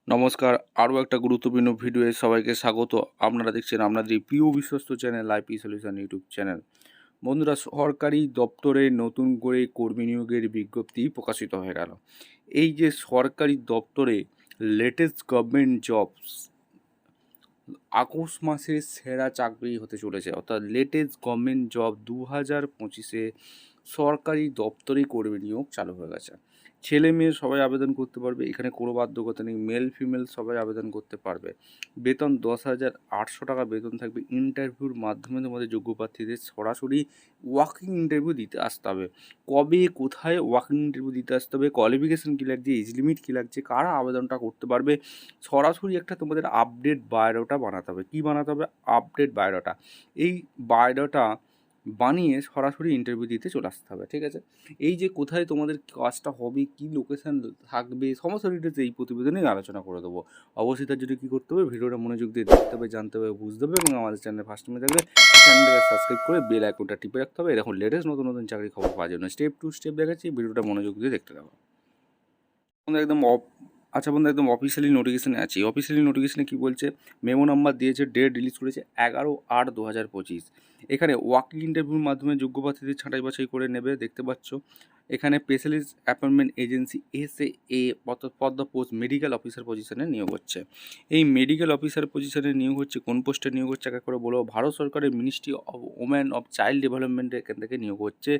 নমস্কার, আরও একটা গুরুত্বপূর্ণ ভিডিওয়ে সবাইকে স্বাগত। আপনারা দেখছেন আপনাদের প্রিয় বিশ্বস্ত channel IP solution YouTube channel. বন্ধুরা, সরকারি দপ্তরে নতুন করে কর্মী নিয়োগের বিজ্ঞপ্তি প্রকাশিত হয়ে গেল। এই যে সরকারি দপ্তরে লেটেস্ট গভর্নমেন্ট জবস আগস্ট মাসে সেরা চাকরি হতে চলেছে, অর্থাৎ লেটেস্ট গভর্নমেন্ট জব 2025-এ সরকারি দপ্তরে কর্মী নিয়োগ চালু হয়ে গেছে। ছেলে মেয়ে সবাই আবেদন করতে পারবে, এখানে কোনো বাধ্যকতা নেই, মেল ফিমেল সবাই আবেদন করতে পারবে। বেতন 10,800 টাকা বেতন থাকবে। ইন্টারভিউর মাধ্যমে তোমাদের যোগ্য প্রার্থীদের সরাসরি ওয়াকিং ইন্টারভিউ দিতে আসতে হবে। কবে কোথায় ওয়াকিং ইন্টারভিউ দিতে আসতে হবে, কোয়ালিফিকেশান কী লাগছে, এজ লিমিট কী লাগছে, কারা আবেদনটা করতে পারবে, সরাসরি একটা তোমাদের আপডেট বায়োডাটা বানাতে হবে। কী বানাতে হবে? Update biodata. এই বায়োডাটা বানিয়ে সরাসরি ইন্টারভিউ দিতে চলে আসতে হবে, ঠিক আছে? এই যে কোথায় তোমাদের কাজটা হবে, কী লোকেশান থাকবে, সমস্ত ডিটেলস এই প্রতিবেদনে আলোচনা করে দেবো। অবশ্যই তার জন্য কী করতে হবে, ভিডিওটা মনোযোগ দিয়ে দেখতে হবে, জানতে হবে, বুঝতে হবে, এবং আমাদের চ্যানেলে ফার্স্ট টাইমে থাকলে চ্যানেলটাকে সাবস্ক্রাইব করে বেল আইকনটা টিপে রাখতে হবে। এরকম লেটেস্ট নতুন নতুন চাকরি খবর পাওয়ার জন্য স্টেপ টু স্টেপ দেখাচ্ছি, ভিডিওটা মনোযোগ দিয়ে দেখতে থাকো। একদম বন্ধু, একদম অফিসিয়ালি নোটিফিকেশানে আছি। অফিসিয়ালি নোটিফিকেশানে কী বলছে, মেমো নাম্বার দিয়েছে, ডেট রিলিজ করেছে 11/8/2025। এখানে ওয়াকিং ইন্টারভিউর মাধ্যমে যোগ্য প্রার্থীদের ছাঁটাই বাছাই করে নেবে, দেখতে পাচ্ছ। এখানে specialist appointment agency SAA for the post medical officer পজিশনে নিয়োগ হচ্ছে। এই মেডিকেল অফিসার পজিশনে নিয়োগ হচ্ছে, কোন পোস্টে নিয়োগ হচ্ছে এক করে বলো। ভারত সরকারের ministry of women of child ডেভেলপমেন্টের এখান থেকে নিয়োগ হচ্ছে।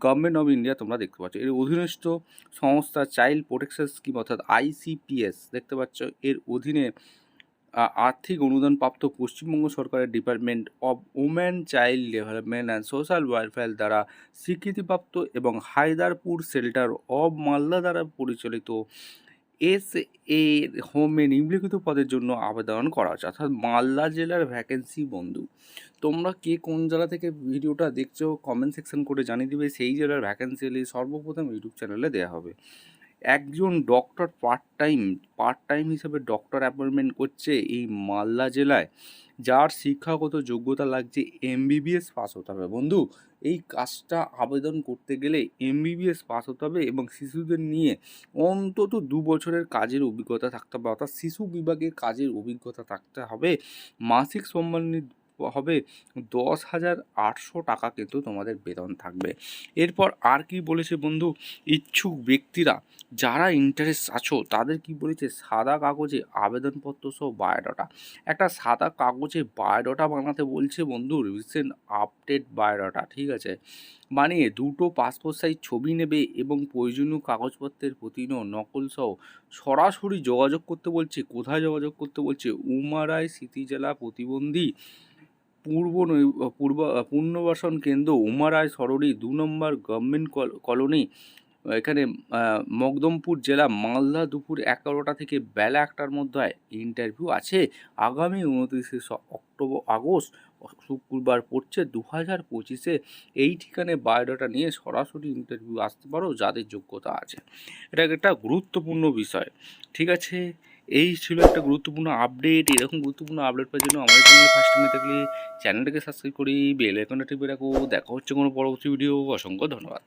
গভর্নমেন্ট অফ ইন্ডিয়া তোমরা দেখতে পাচ্ছ। এর অধীনস্থ সংস্থা চাইল্ড প্রোটেকশন স্কিম অর্থাৎ ICPS দেখতে পাচ্ছ। এর অধীনে আর্থিক অনুদানপ্রাপ্ত পশ্চিমবঙ্গ সরকারের department of women child development and social welfare দ্বারা স্বীকৃতিপ্রাপ্ত এবং হায়দারপুর শেল্টার অব মালদা দ্বারা পরিচালিত SA হোমে নিম্নলিখিত পদের জন্য আবেদন করা হচ্ছে, অর্থাৎ মালদা জেলার ভ্যাকেন্সি। বন্ধু, তোমরা কে কোন জেলা থেকে ভিডিওটা দেখছো কমেন্ট সেকশন করে জানিয়ে দিবে। সেই জেলার ভ্যাকেন্সি সর্বপ্রথম ইউটিউব চ্যানেলে দেওয়া হবে। একজন ডক্টর পার্ট টাইম হিসেবে ডক্টর অ্যাপয়েন্টমেন্ট করছে এই মালদা জেলায়, যার শিক্ষাগত যোগ্যতা লাগছে MBBS পাস হতে হবে। বন্ধু, এই কাজটা আবেদন করতে গেলে MBBS পাস হতে হবে এবং শিশুদের নিয়ে অন্তত 2 বছরের কাজের অভিজ্ঞতা থাকতে হবে, অর্থাৎ শিশু বিভাগের কাজের অভিজ্ঞতা থাকতে হবে। মাসিক সম্মানী হবে 10,800 টাকা কিন্তু তোমাদের বেতন থাকবে। এরপর আর কি বলেছে বন্ধু, ইচ্ছুক ব্যক্তিরা যারা ইন্টারেস্ট আছো তাদের কি বলেছে, সাদা কাগজে আবেদনপত্র সহ বায়োডাটা, একটা সাদা কাগজে বায়োডাটা বানাতে বলছে বন্ধু, রিসেন্ট আপডেট বায়োডাটা, ঠিক আছে? বানিয়ে 2টো পাসপোর্ট সাইজ ছবি নেবে এবং প্রয়োজনীয় কাগজপত্রের প্রতিনো নকল সহ সরাসরি যোগাযোগ করতে বলছে। কোথায় যোগাযোগ করতে বলছে? উমারায় স্মৃতি জেলা প্রতিবন্ধী পুনর্বাসন কেন্দ্র, উমারায় সরণি 2 নম্বর গভর্নমেন্ট কলোনি, এখানে মকদমপুর জেলা, মালদা, দুপুর 11টা থেকে বেলা 1টার মধ্যে ইন্টারভিউ আছে। আগামী 29শে আগস্ট শুক্রবার পড়ছে 2025-এ। এই ঠিকানায় বায়োডাটা নিয়ে সরাসরি ইন্টারভিউ আসতে পারো যাদের যোগ্যতা আছে। এটা একটা গুরুত্বপূর্ণ বিষয়, ঠিক আছে? এই ছিল একটা গুরুত্বপূর্ণ আপডেট। এরকম গুরুত্বপূর্ণ আপডেট পাওয়ার জন্য আমাদের চ্যানেলে ফার্স্ট টাইমে থাকলে চ্যানেলটাকে সাবস্ক্রাইব করি, বেল আইকনটা টিপে রাখো। দেখা হচ্ছে কোনো পরবর্তী ভিডিও। অসংখ্য ধন্যবাদ।